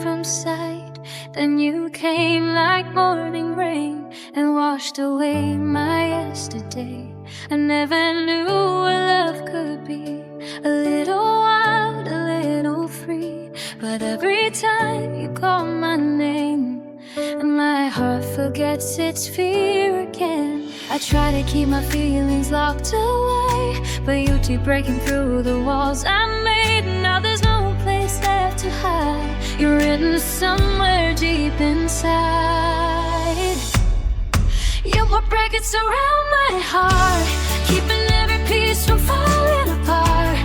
from sight. Then you came like morning rain and washed away my yesterday. I never knew what love could be, a little wild, a little free. But every time you call my name, and my heart forgets its fear again. I try to keep my feelings locked away, but you keep breaking through the walls I made. Now there's no place left to hide. You're written somewhere deep inside. You put brackets around my heart, keeping every piece from falling apart.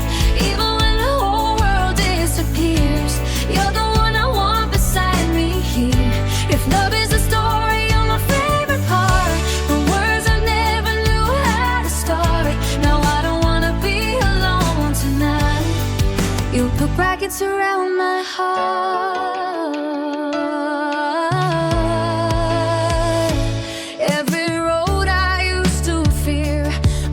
Even when the whole world disappears, you're the one I want beside me here. If love is a story, you're my favorite part. The words I never knew how to start. Now I don't wanna be alone tonight. You put brackets around my heart. Every road I used to fear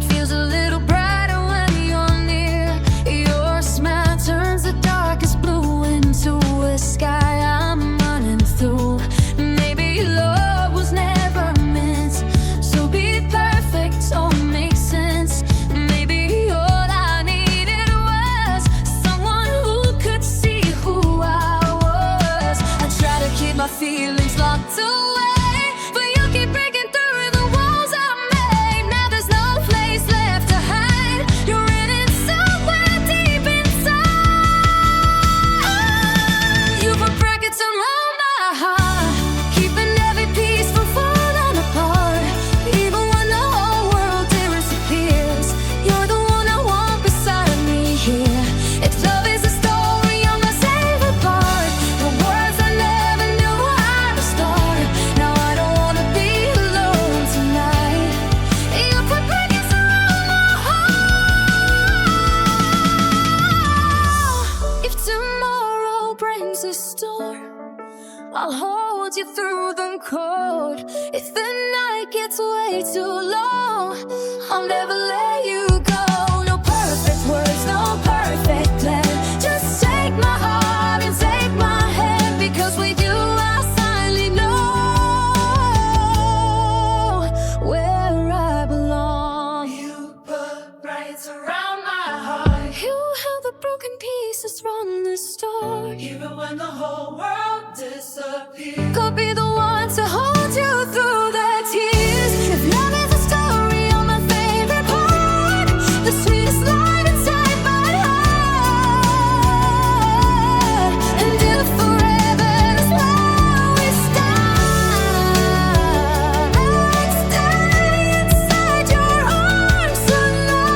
feels a little brighter when you're near. Your smile turns the darkest blue into a sky I'm running through. Maybe love was never meant so be perfect, so make sense. Maybe all I needed was someone who could see who I was. I try to keep my feelings locked away, but you keep breaking through the walls I made. Now there's no place left to hide. You're written somewhere deep inside. You put brackets around my heart, keeping every piece from falling apart. Even when the whole world disappears, you're the one I want beside me here. If love is a story, you're my favorite part. The words I never knew how to start. Now I don't wanna be alone tonight. You put brackets around my heart. If tomorrow brings a storm, I'll hold you through the cold. If the night gets way too long, I'll never let you go. No perfect words, no perfect plan. Just take my heart and take my hand, because with you I finally know where I belong. You put brackets around my heart. You held the broken pieces from the start. Even when the whole world disappears, could be the one to hold you through the tears. If love is a story, you're my favorite part. The sweetest line inside my heart. And if forever is where we start, I'd stay inside your arms alone.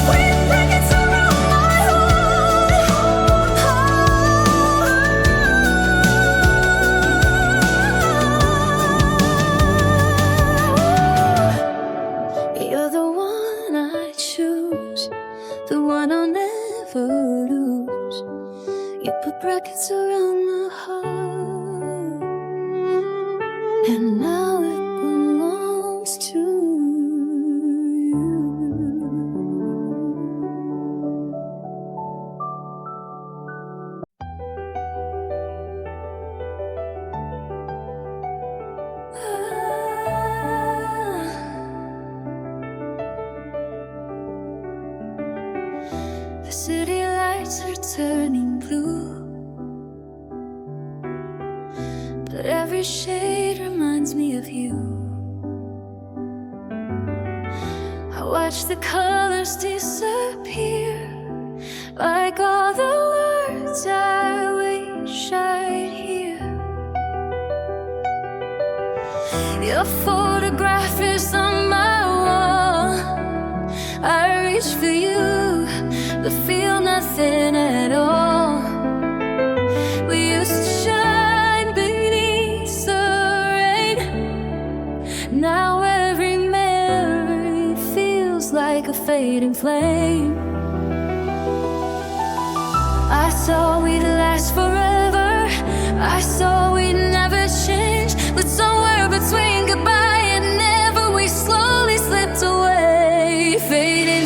With brackets around my heart. You're the one I choose, the one I'll never lose. You put brackets around my heart, and now it belongs to you. The city lights are turning blue, but every shade reminds me of you. I watch the colors disappear, like all the words I wish I'd hear. Your photograph is on my wall. I reach for you, but feel nothing at all. We used to shine beneath the rain. Now every memory feels like a fading flame. I thought we'd last forever, I saw we'd never change, but somewhere between goodbye and never we slowly slipped away, fading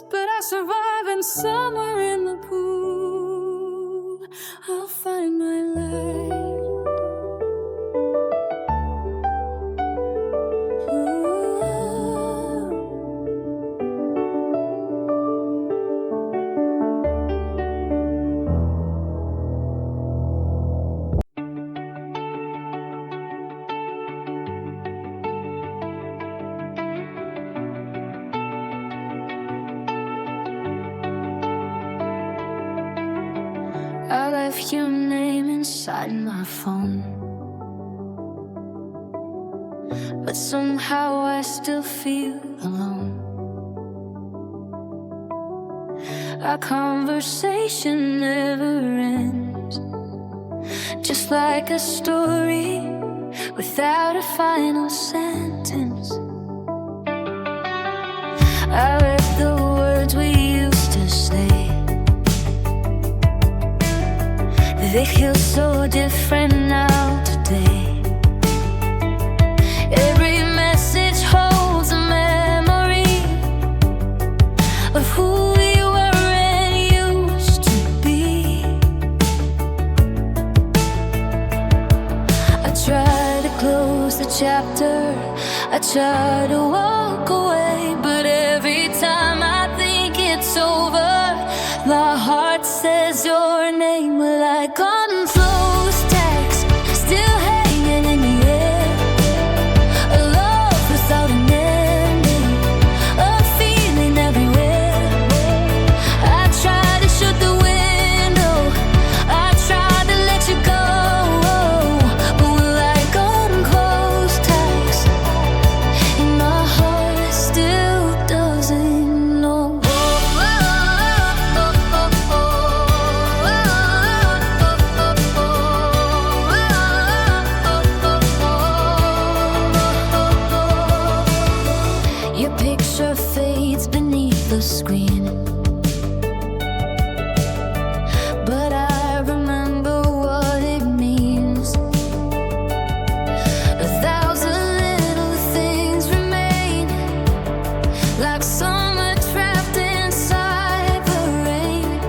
but I survive, and somewhere in the pool I'll find my light. I left your name inside my phone, but somehow I still feel alone. Our conversation never ends, just like a story without a final sentence. I read the words we used to say. They feel so different now today. Every message holds a memory of who we were and used to be. I try to close the chapter, I try to walk away, but every time I think it's over, my heart says your name. Like unclosed text, still hanging in the air. A love without an ending, a feeling everywhere. I try to shut the window, I try to let you go, but we're like unclosed text, and my heart still doesn't know. Your picture fades beneath the screen, but I remember what it means. 1,000 little things remain, like summer trapped inside the rain.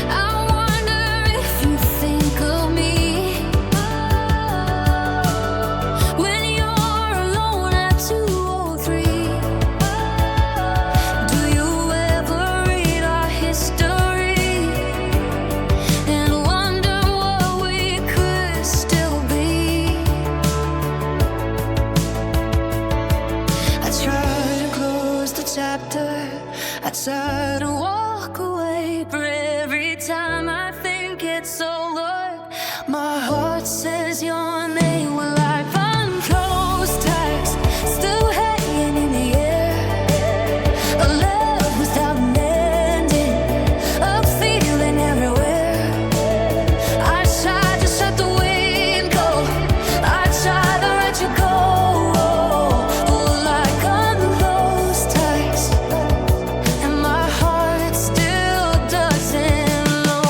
I wonder if you think of me when you're alone at 2:03. Do you ever read our history and wonder what we could still be? I try to close the chapter, I try to walk away, but every time I think it's over, my heart says your name. Well, I've unclosed text, still hanging in the air. A love without an ending, a feeling everywhere. I try to shut the window, I try to let you go, like unclosed text, and my heart still doesn't know.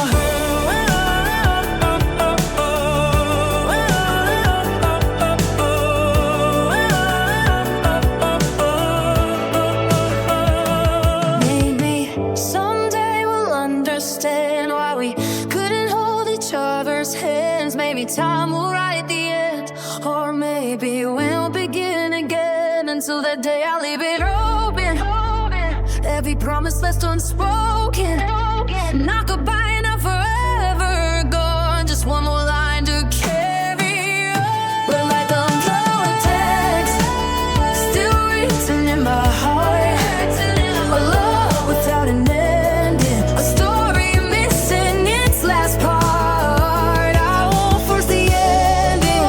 Maybe someday we'll understand why we couldn't hold each other's hands. Maybe time will write the end, or maybe we'll begin again. Until that day I'll leave it open, every promise left unspoken. Not goodbye, not forever gone, just one more line to carry on. But like unclosed text, still written in my heart. A love without an ending, a story missing its last part. I won't force the ending,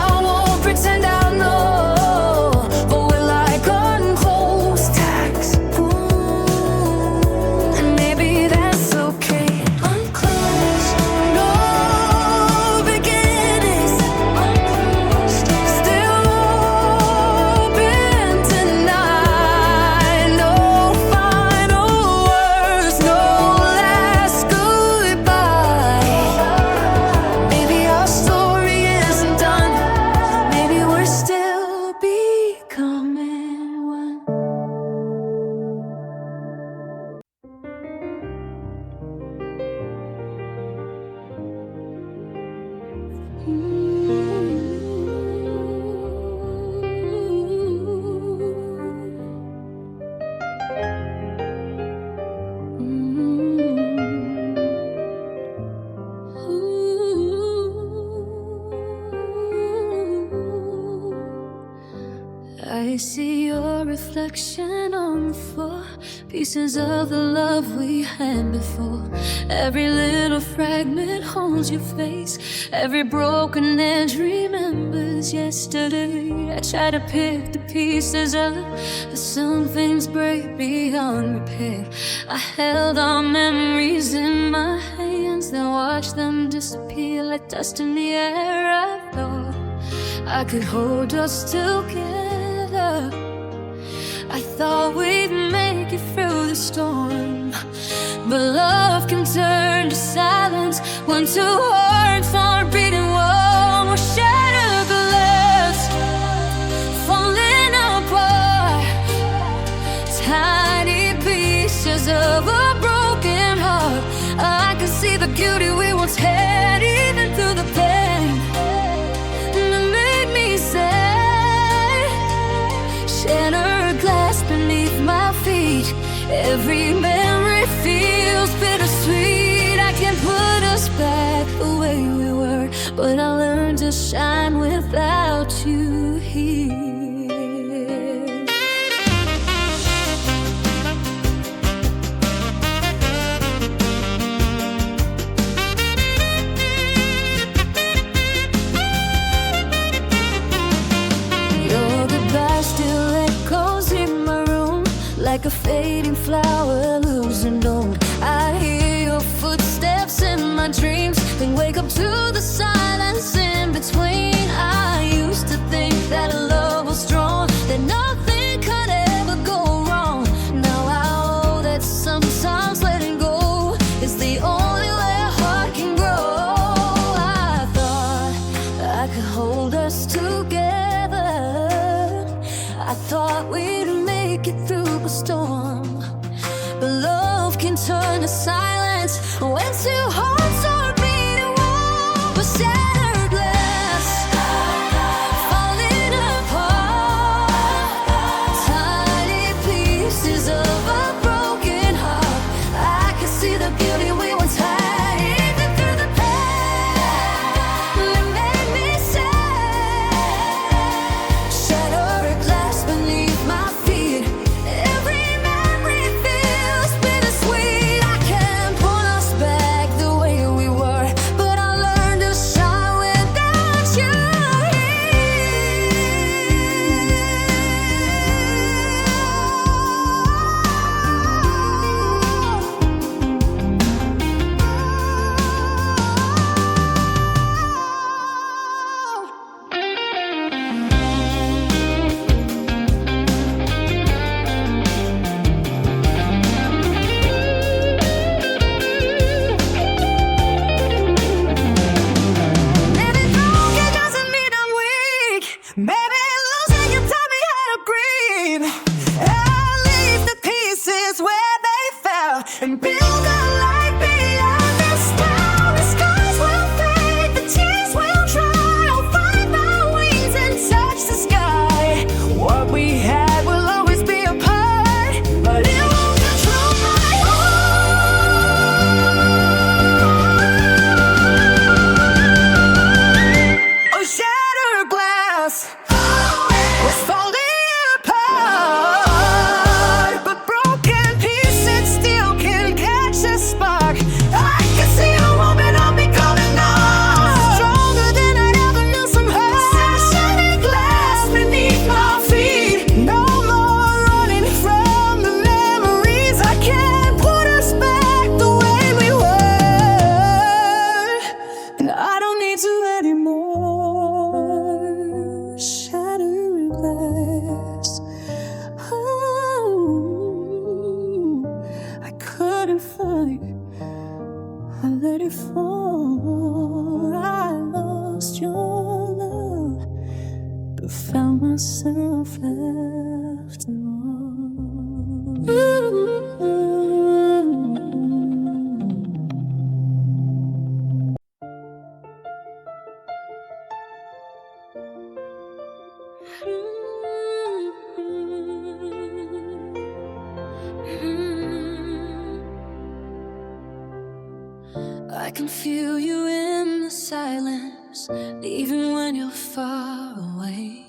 I won't pretend I know, but we're like unclosed text. And maybe that's okay. Unclosed, no. I see your reflection on the floor, pieces of the love we had before. Every little fragment holds your face, every broken edge remembers yesterday. I try to pick the pieces up, but some things break beyond repair. I held our memories in my hands, then watched them disappear like dust in the air. I thought I could hold us together. I thought we'd make it through the storm, but love can turn to silence when two hearts aren't beating warm. We're shattered glass, falling apart, tiny pieces of a broken heart. I can see the beauty we once had, even through the pain that made me sad. Shattered glass beneath my feet, every memory feels bittersweet. I can't put us back the way we were, but I learned to shine without you here. Like a fading flower losing bloom, I hear your footsteps in my dreams, then wake up to the silence in between. I used to think that love was strong, that nothing could ever go wrong. Now I know that sometimes letting go is the only way a heart can grow. I thought I could hold us together, I thought we'd make it through a storm, but love can turn to silence when two hearts are beating warm. We're shattered glass, falling apart, tiny pieces of a broken heart. I can see the beauty we once had, even through the pain that made me sad. Shattered glass beneath my feet, every memory feels bittersweet. I can't pull us back the way we were, but I learned to shine without you Maybe losing you taught me how to grieve. I'll leave the pieces where they fell and build a light beyond the storm. The skies will fade, the tears will dry. I'll find my wings and touch the sky. What we had will always be a part, but it won't control my heart. Oh, shattered glass was falling apart, but broken pieces still can catch a spark. I can see a woman on me calling on, stronger than I'd ever knew somehow. Shattered glass beneath my feet, no more running from the memories. I can't put us back the way we were, and I don't need to anymore. Shattered glass, oh, I couldn't fight, I let it fall. I lost your love, but found myself after I can feel you in the silence, even when you're far away.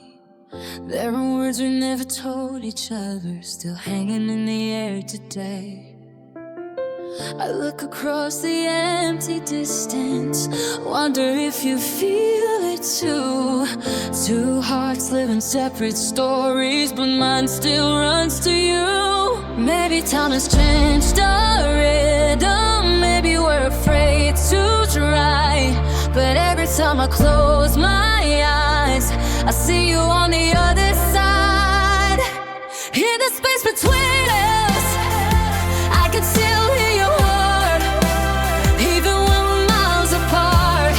There are words we never told each other, still hanging in the air today. I look across the empty distance, wonder if you feel it too. Two hearts living separate stories, but mine still runs to you. Maybe time has changed our rhythm, maybe we're afraid to try. But every time I close my eyes, I see you on the other side. In the space between us, I can still hear your heart, even when we're miles apart.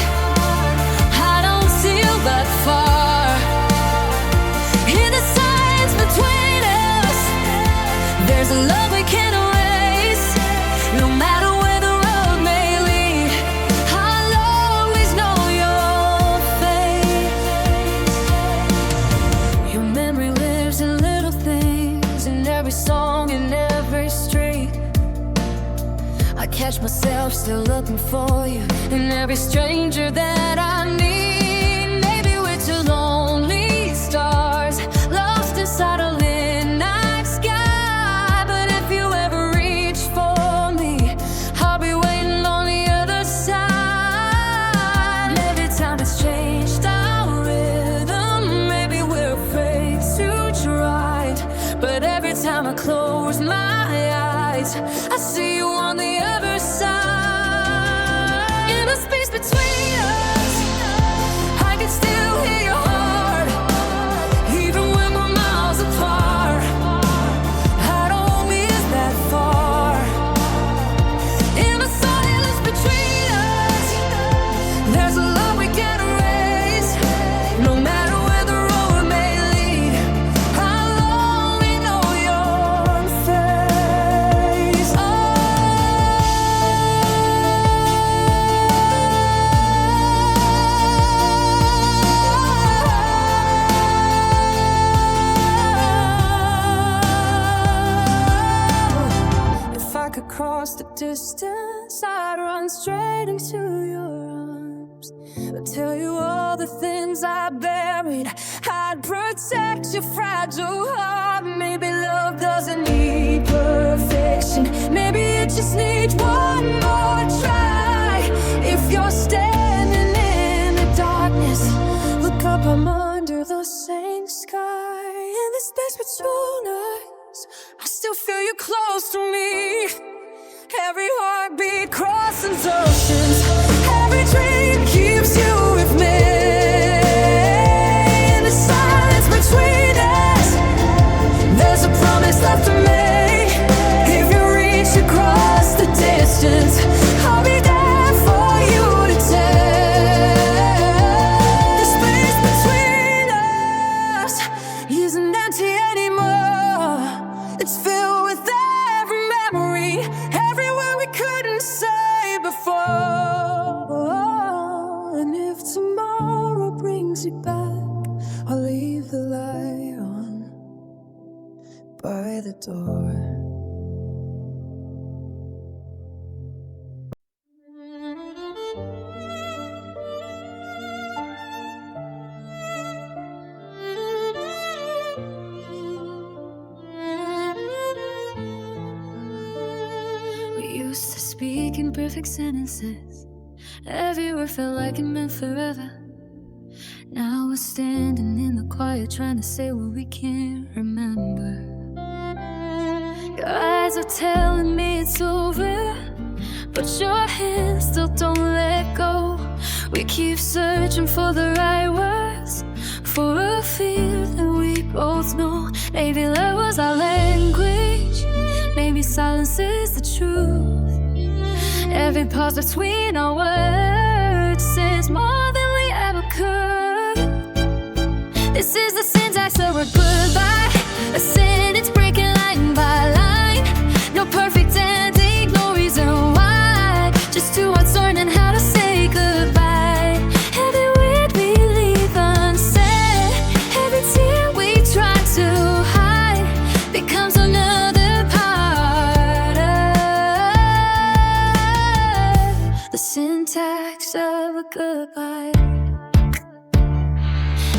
I don't feel that far. In the silence between us, there's a love we can't erase. No matter where the road may lead, I'll always know your face. Your memory lives in little things, in every song, in every street. I catch myself still looking for you in every stranger that I meet. Maybe we're two lonely stars lost inside a midnight sky. But if you ever reach for me, I'll be waiting on the other side. Every time it's changed our rhythm, maybe we're afraid to try. But every time I close my eyes, I see you on the other side. In the space between us, I can still hear your heart, even when we're miles apart. I don't miss that far. In the silence between us, there's a love we can't erase. No matter where the road may lead, I'll only know your face. If I could cross the distance, I'd run straight into your arms. I'd tell you all the things I buried. I'd protect your fragile heart. Maybe love doesn't need perfection. Maybe it just needs one more try. If you're standing in the darkness, look up, I'm under the same sky. In the space between us, I still feel you close to me. Every heartbeat crosses oceans, every dream keeps you with me. In the silence between us, there's a promise left to make. If you reach across the distance, I'll be there for you to take. The space between us isn't empty anymore. It's filled with every memory, every word we couldn't say before. And if tomorrow brings you back, I'll leave the light on by the door. We used to speak in perfect sentences. Every word felt like it meant forever. Now we're standing in the quiet, trying to say what we can't remember. Your eyes are telling me it's over, but your hands still don't let go. We keep searching for the right words, for a fear that we both know. Maybe that was our language, maybe silence is the truth. Every pause between our words says more than we ever could. This is the syntax of our goodbye, a sentence breaking line by line. No perfect ending, no reason why, just two words learning how to say goodbye. Every word we leave unsaid, every tear we try to hide, becomes another part of the syntax of a goodbye.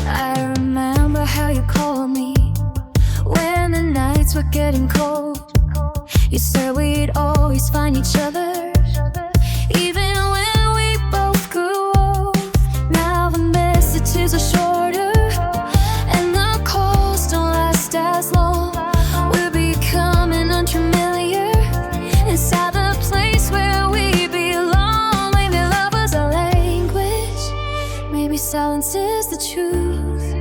I remember how you called nights were getting cold. You said we'd always find each other, even when we both grew old. Now the messages are shorter, and the calls don't last as long. We're becoming unfamiliar inside the place where we belong. Maybe love was our language, maybe silence is the truth.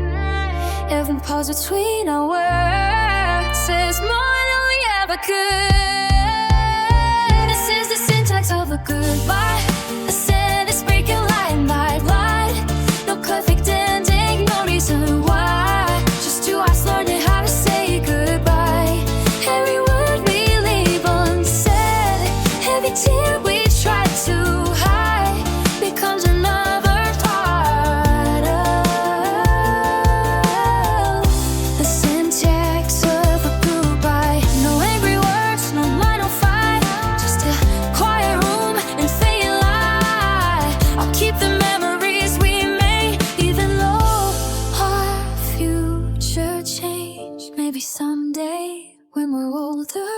Every pause between our words says more than we ever could. This is the syntax of a goodbye. A sentence breaking line by line. No perfect ending, no reason why. Just two hearts learning how to say goodbye. Every word we leave unsaid, every tear we try to hide becomes another part of the syntax of a goodbye. No angry words, no line on fight, just a quiet room and fading light. I'll keep the memories we made, even though our future changed. Maybe someday when we're older,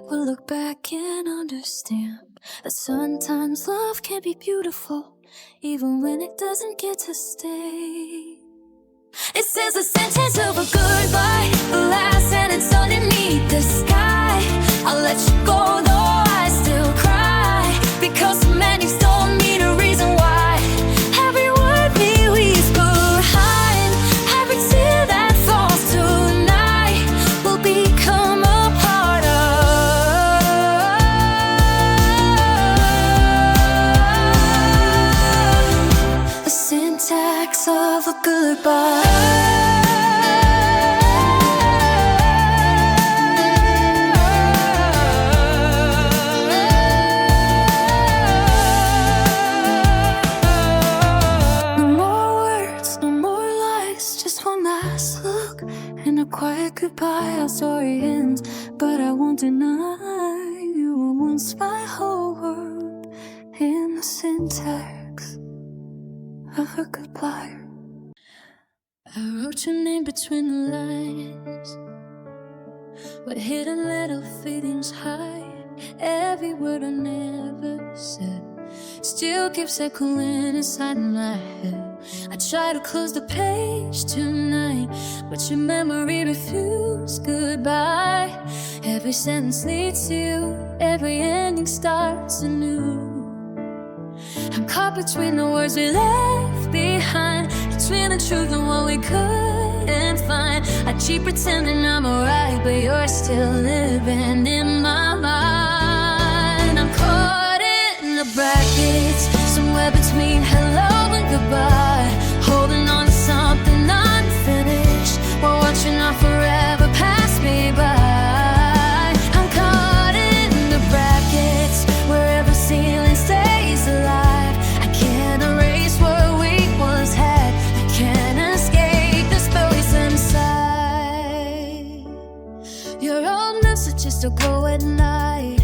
we'll look back and understand that sometimes love can be beautiful, even when it doesn't get to stay. This is a sentence of a goodbye, the last sentence underneath the sky. I'll let you go though I still cry, because some endings don't need a reason why. Every word we leave behind, every tear that falls tonight will become a part of the syntax of a goodbye. No more words, no more lies, just one last look and a quiet goodbye. Our story ends, but I won't deny you were once my whole world in the syntax of a goodbye. I wrote your name between the lines, with hidden little feelings hide. Every word I never said still keeps echoing inside my head. I try to close the page tonight, but your memory refused goodbye. Every sentence leads to you, every ending starts anew. I'm caught between the words we left behind, between the truth and what we couldn't find. I keep pretending I'm alright, but you're still living in my mind. I'm caught in the brackets, somewhere between hello and goodbye, holding on to something unfinished, while watching our forever pass me by. I'm caught in the brackets, where every ceiling stays alive. I can't erase what we once had, I can't escape the space inside. Your old messages still glow at night,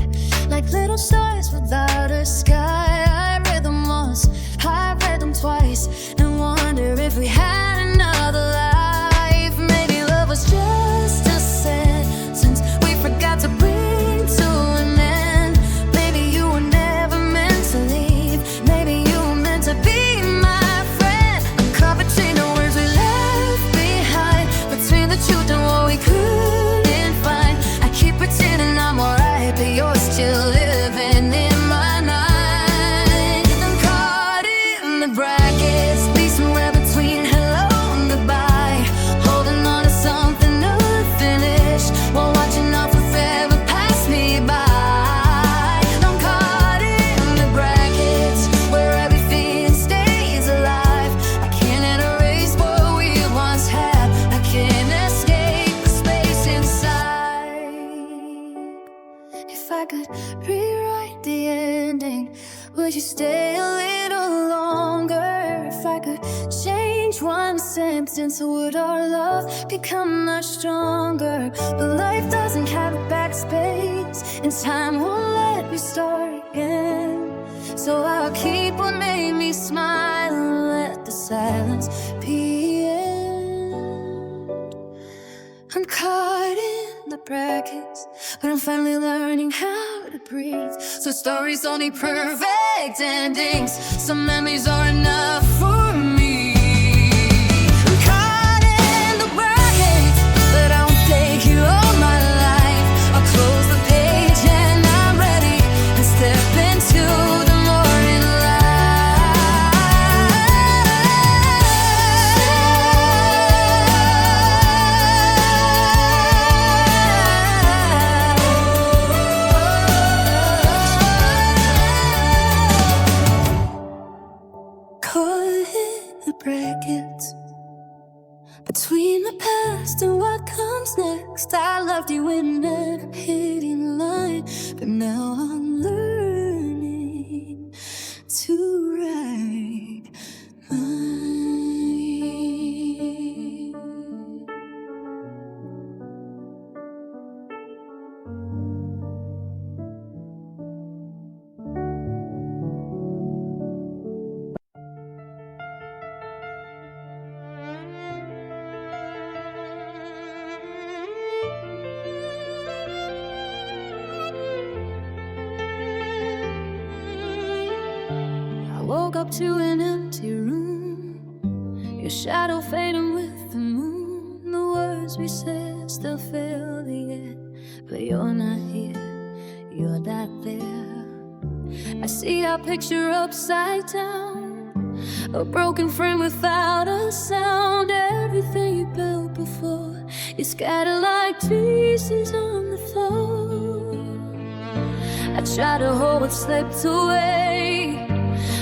like little stars without a sky. I read them once, I read them twice, and wonder if we had another life. Maybe love was just a sentence we forgot to bring to an end. Maybe you were never meant to leave, maybe you were meant to be my friend. I'm caught between the words we left behind, between the truth and what we couldn't find. I keep pretending I'm alright, but you're still living in my night. I'm caught in the brackets, be somewhere between hello and goodbye, holding on to something unfinished, while watching our forever pass me by. I'm caught in the brackets, where every feeling stays alive. I can't erase what we once had, I can't escape the space inside. If I could rewrite the ending, would you stay a little longer? If I could change one sentence, would our love become much stronger? But life doesn't have a backspace, and time won't let me start again. So I'll keep what made me smile and let the silence be end. I'm caught in the brackets, but I'm finally learning how to breathe. So stories don't need perfect endings. Some memories are enough for me. I'm caught in the brackets, but I won't take you all my life. I'll close the page and I'm ready to step into the morning light. Caught in the brackets between the past and what comes next. I loved you in that hidden line, but now I'm learning to write mine. I woke up to an empty room, your shadow fading with the moon. The words we said still fill the air, but you're not here, you're not there. I see our picture upside down, a broken frame without a sound. Everything you built before, you scattered like pieces on the floor. I try to hold what slipped away,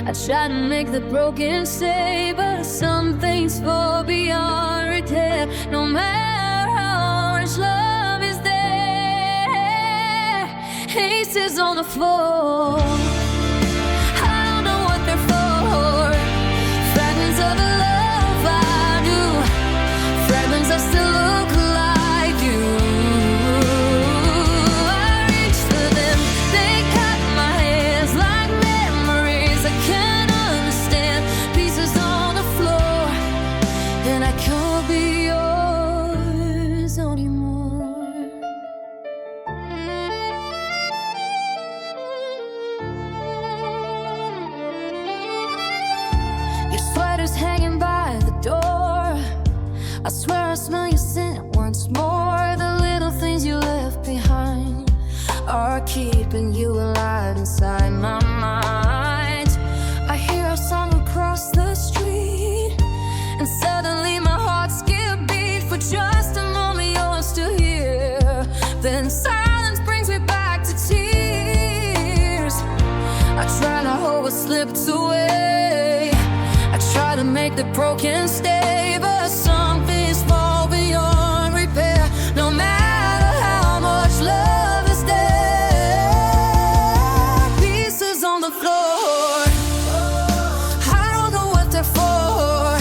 I try to make the broken stay, but some things fall beyond repair. No matter how much love is there, aces on the floor. I don't know what they're for. Fragments of a love I knew, fragments that still look like you. I reach for them, they cut my hands like memories I can't understand. Pieces on the floor, and I can't be yours anymore. Your sweater's hanging by the door, I swear I smell your scent once more. The little things you left behind are keeping you alive inside my mind. I hear a song across the street, and suddenly my heart skipped a beat. For just a moment you're still here, then silence brings me back to tears. I try to hold what slipped away, I try to make the broken stay, but some things fall beyond repair. No matter how much love is there, pieces on the floor. I don't know what they're for.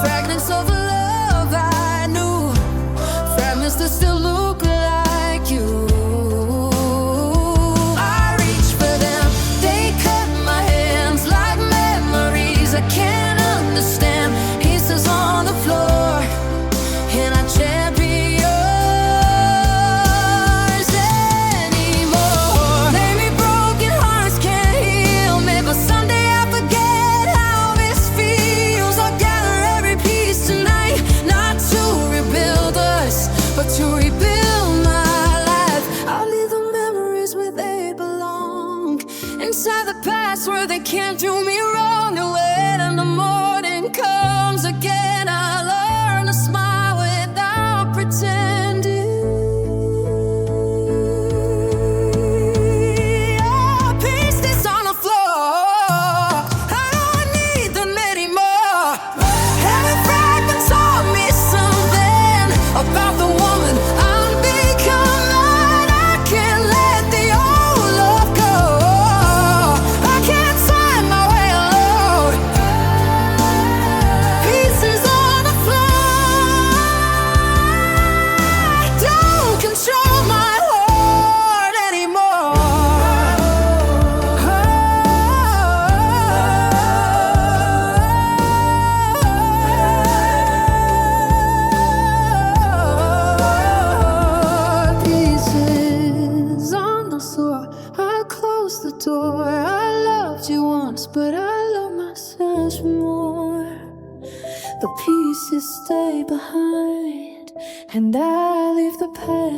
Fragments of a love I knew, fragments that still look like you. I reach for them, they cut my hands like memories I can't understand. Pieces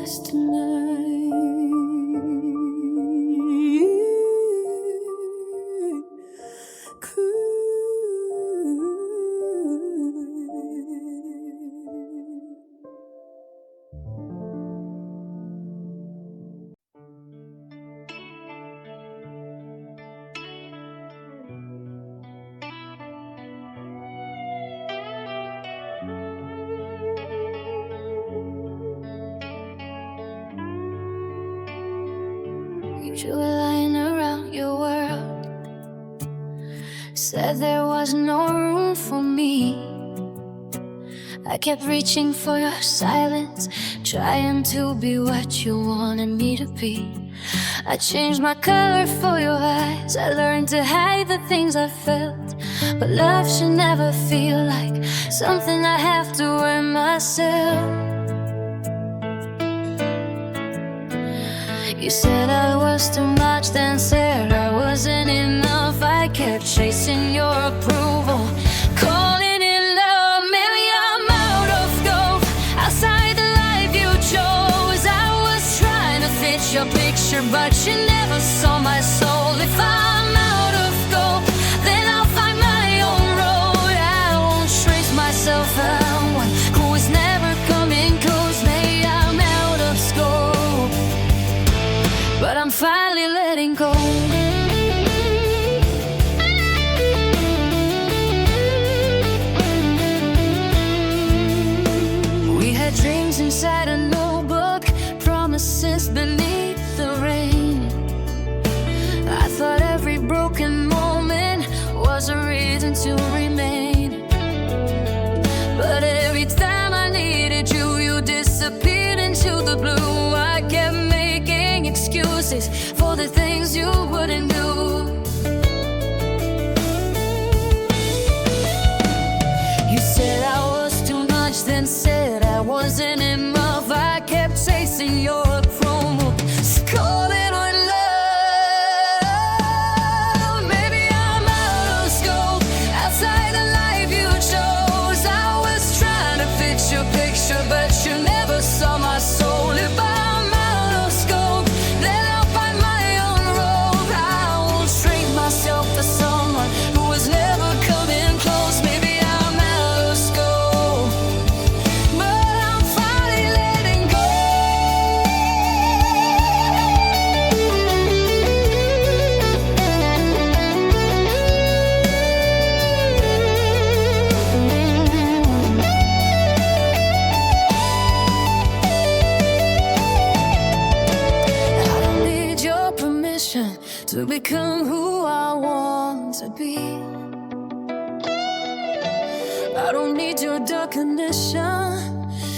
last tonight. You were lying around your world, said there was no room for me. I kept reaching for your silence, trying to be what you wanted me to be. I changed my color for your eyes, I learned to hide the things I felt. But love should never feel like something I have to earn myself. You said I was too much, then said I wasn't enough. I kept chasing your approval, calling it love. Maybe I'm out of scope, outside the life you chose. I was trying to fit your picture, but you never saw my soul. If I'm out of scope, then I'll find my own road. I won't trace myself out, one who is never coming close. Maybe I'm out of scope, but I'm finally letting go. We had dreams inside a notebook, promises beneath the rain. I thought every broken moment was a reason to remain. But every time I needed you, you disappeared into the blue. I kept making excuses for the things you wouldn't do. You said I was too much, then said I wasn't enough. I kept chasing your approval, calling on love. Maybe I'm out of scope, outside the life you chose. I was trying to fit your picture, but you never saw my soul. If I'm out of scope, then I'll find my own road. I won't trade myself for someone who was never coming close. Maybe I'm out of scope, but I'm finally letting go. I don't need your permission to become who I want to be. I don't need your definition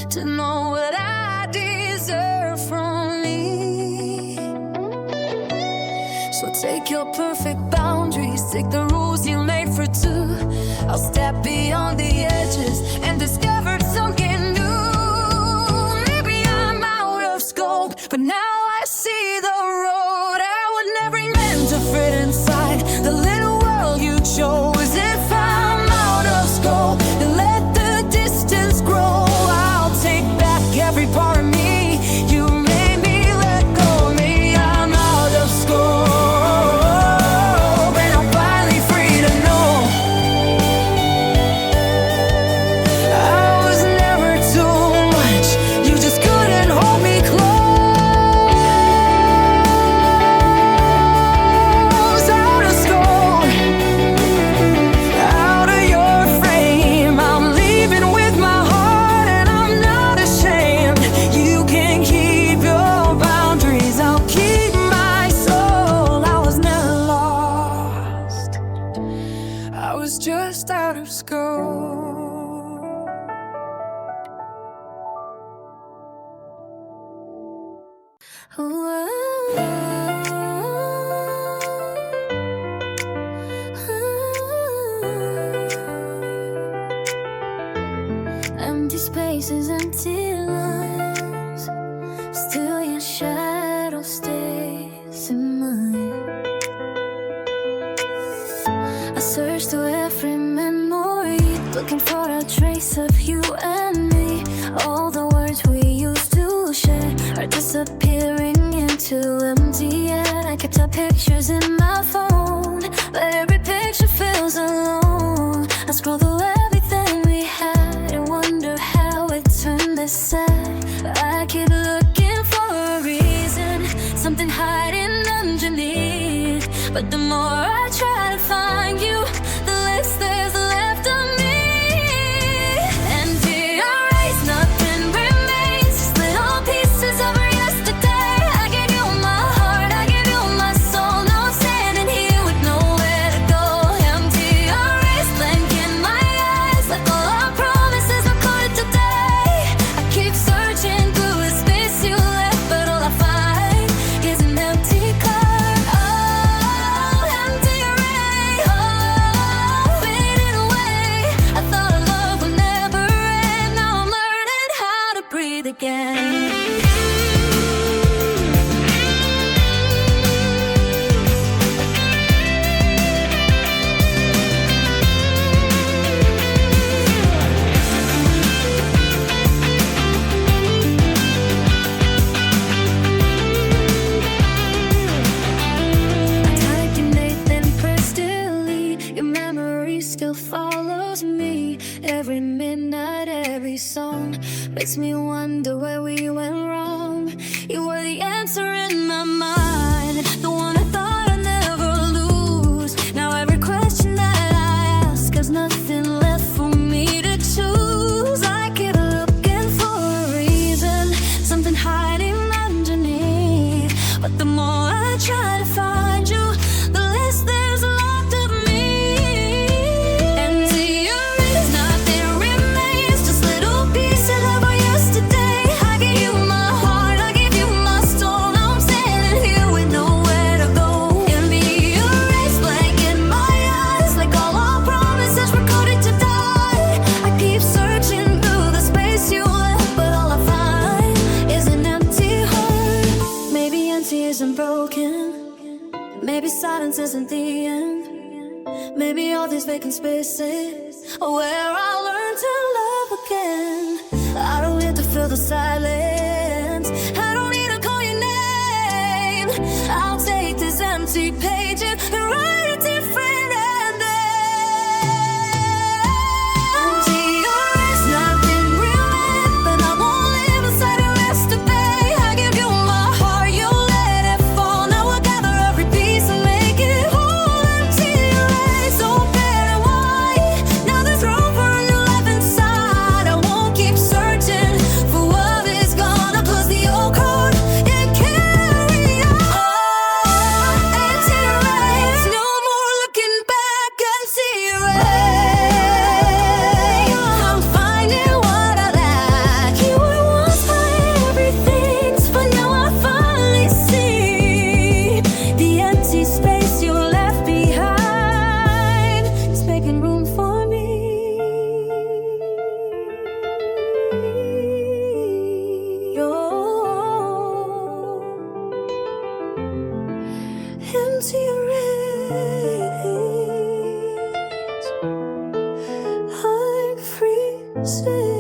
to know what I deserve from me. So take your perfect boundaries, take the rules you made for two. I'll step beyond the edges and discover something new. Maybe I'm out of scope, but now I see the road. I was never meant to fit inside the little world you chose. If I'm out of scope, then let the distance grow. I'll take back every part of me you made me let go. Maybe I'm out of scope, and I'm finally free to know I was never too much. You just couldn't hold me close. Out of scope, out of your frame. I'm leaving with my heart, and I'm not ashamed. You can keep your boundaries, I'll keep my soul. I was never lost, I was just out of scope. Empty spaces, empty lines, still your shadow stays in mine. I searched through every memory, looking for a trace of you and me. All the words we used to share are disappearing into empty air. I kept our pictures in my phone, but every picture feels alone. I scroll through everything we had and wonder how it turned this sad. I keep looking for a reason, something hiding underneath. But the more I try to find you, the less there's left of me. And erase nothing remains, just little pieces of yesterday. I gave you my heart, I gave you my soul. Now I'm standing here with nowhere to go. Empty erase, blank in my eyes, like all our promises were coded today. I keep searching through the space you left, but all I find is an empty card. Oh, empty erase, oh, fading away. I thought our love would never end. Now I'm learning how to breathe again. I typed your name then pressed delete. Your memory still follows me. Every midnight, every song makes me wonder where we went wrong. You were the answer in my mind, the one I thought I'd never lose. Now every question that I ask, there's nothing left for me to choose. I keep looking for a reason, something hiding underneath. But the more I try to find you, the less there's left of me. Empty erase, nothing remains, just little pieces of our yesterday. I gave you my heart, I gave you my soul. Now I'm standing here with nowhere to go. Empty erase, blank in my eyes, like all our promises were coded to die. I keep searching through the space you left, but all I find is an empty heart. Maybe empty isn't broken, maybe silence isn't the end. Maybe all these vacant spaces are where I'll learn to love again. I don't need to fill the silence, I don't need to call your name. I'll take these empty pages and write a different ending. Empty erase, nothing remains, but I won't live inside your yesterday. I give you my heart, you let it fall. Now I gather every piece and make it whole. Empty erase, open and wide. Now there's room for a new life inside. I won't keep searching for what is gone. I'll close the old code and carry on. Empty erase, no more looking back. Empty erase, I'm finding what I lack. You were once my everything, but now I finally see the empty space you left behind is making room for me. Empty erase, like freezing.